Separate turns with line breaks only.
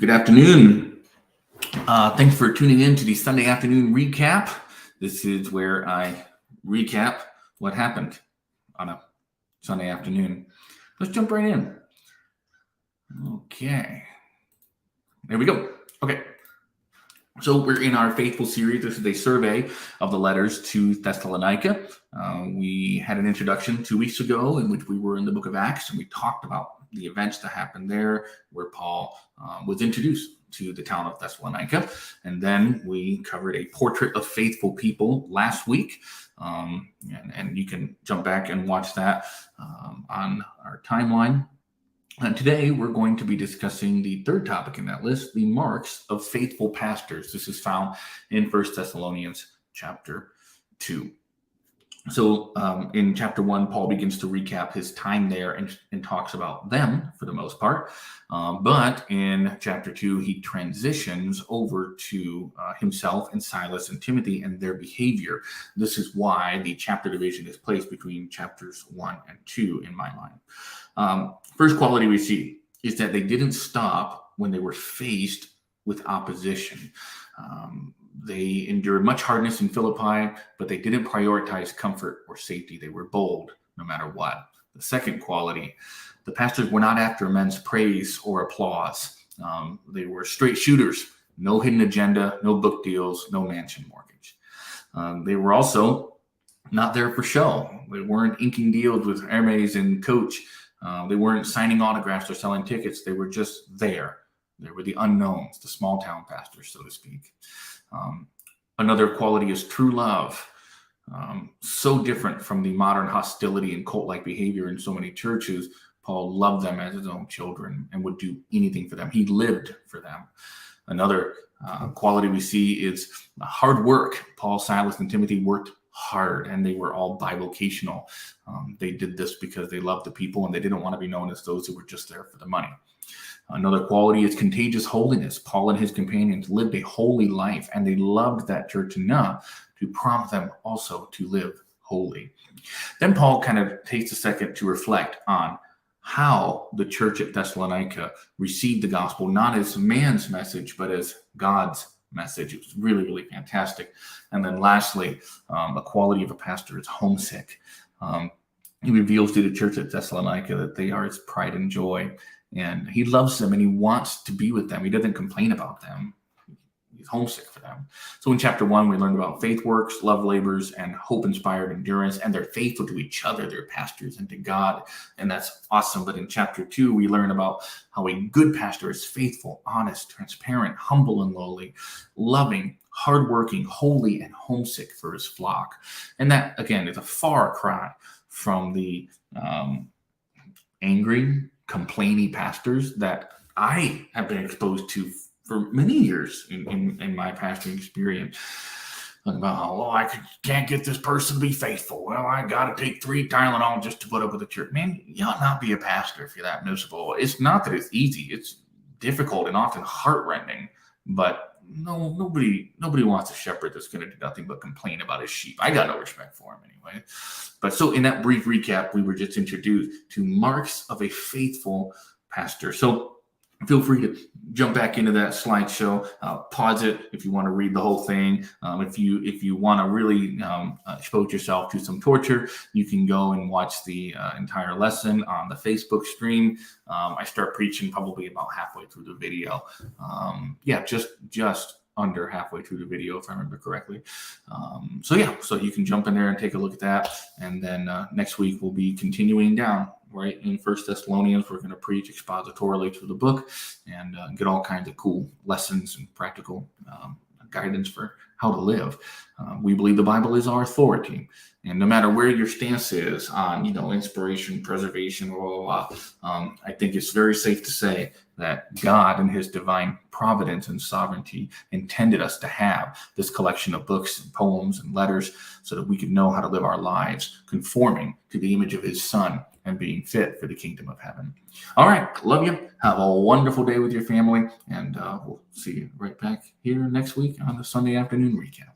Good afternoon. Thanks for tuning in to the Sunday afternoon recap. This is where I recap what happened on a Sunday afternoon. Let's jump right in. Okay. There we go. Okay. So we're in our Faithful series. This is a survey of the letters to Thessalonica. We had an introduction 2 weeks ago in which we were in the book of Acts, and we talked about the events that happened there where Paul was introduced to the town of Thessalonica. And then we covered a portrait of faithful people last week. And you can jump back and watch that on our timeline. And today we're going to be discussing the third topic in that list, the marks of faithful pastors. This is found in 1 Thessalonians chapter 2. So in chapter 1, Paul begins to recap his time there and talks about them for the most part. But in chapter 2, he transitions over to himself and Silas and Timothy and their behavior. This is why the chapter division is placed between chapters 1 and 2 in my mind. First quality we see is that they didn't stop when they were faced with opposition. They endured much hardness in Philippi, but they didn't prioritize comfort or safety. They were bold no matter what. The second quality, the pastors were not after men's praise or applause. They were straight shooters, no hidden agenda, no book deals, no mansion mortgage. They were also not there for show. They weren't inking deals with Hermes and Coach. They weren't signing autographs or selling tickets. They were just there. They were the unknowns, the small town pastors, so to speak. Another quality is true love. So different from the modern hostility and cult-like behavior in so many churches. Paul loved them as his own children and would do anything for them. He lived for them. Another quality we see is hard work. Paul, Silas, and Timothy worked hard, and they were all bivocational. They did this because they loved the people, and they didn't want to be known as those who were just there for the money. Another quality is contagious holiness. Paul and his companions lived a holy life, and they loved that church enough to prompt them also to live holy. Then Paul kind of takes a second to reflect on how the church at Thessalonica received the gospel, not as man's message, but as God's message. It was really, really fantastic. And then lastly, a quality of a pastor is homesick. He reveals to the church at Thessalonica that they are his pride and joy. And he loves them and he wants to be with them. He doesn't complain about them. He's homesick for them. So in chapter 1, we learned about faith works, love labors, and hope-inspired endurance. And they're faithful to each other, their pastors, and to God. And that's awesome. But in chapter 2, we learn about how a good pastor is faithful, honest, transparent, humble, and lowly, loving, hardworking, holy, and homesick for his flock. And that, again, is a far cry from the angry, complaining pastors that I have been exposed to for many years in my pastoring experience. Talking about how, I can't get this person to be faithful. Well, I got to take 3 Tylenol just to put up with the church. Man, you ought not be a pastor if you're that miserable. It's not that it's easy. It's difficult and often heart-rending, but nobody wants a shepherd that's going to do nothing but complain about his sheep. I got no respect for him anyway. But so in that brief recap, we were just introduced to marks of a faithful pastor. So feel free to jump back into that slideshow, pause it if you want to read the whole thing. If you want to really expose yourself to some torture, you can go and watch the entire lesson on the Facebook stream. I start preaching probably about halfway through the video. Just under halfway through the video, if I remember correctly. So you can jump in there and take a look at that. And then next week we'll be continuing down right in 1 Thessalonians. We're going to preach expositorily through the book and get all kinds of cool lessons and practical guidance for how to live. We believe the Bible is our authority. And no matter where your stance is on, inspiration, preservation, I think it's very safe to say that God in his divine providence and sovereignty intended us to have this collection of books and poems and letters so that we could know how to live our lives conforming to the image of his Son and being fit for the kingdom of heaven. All right. Love you. Have a wonderful day with your family. And we'll see you right back here next week on the Sunday afternoon recap.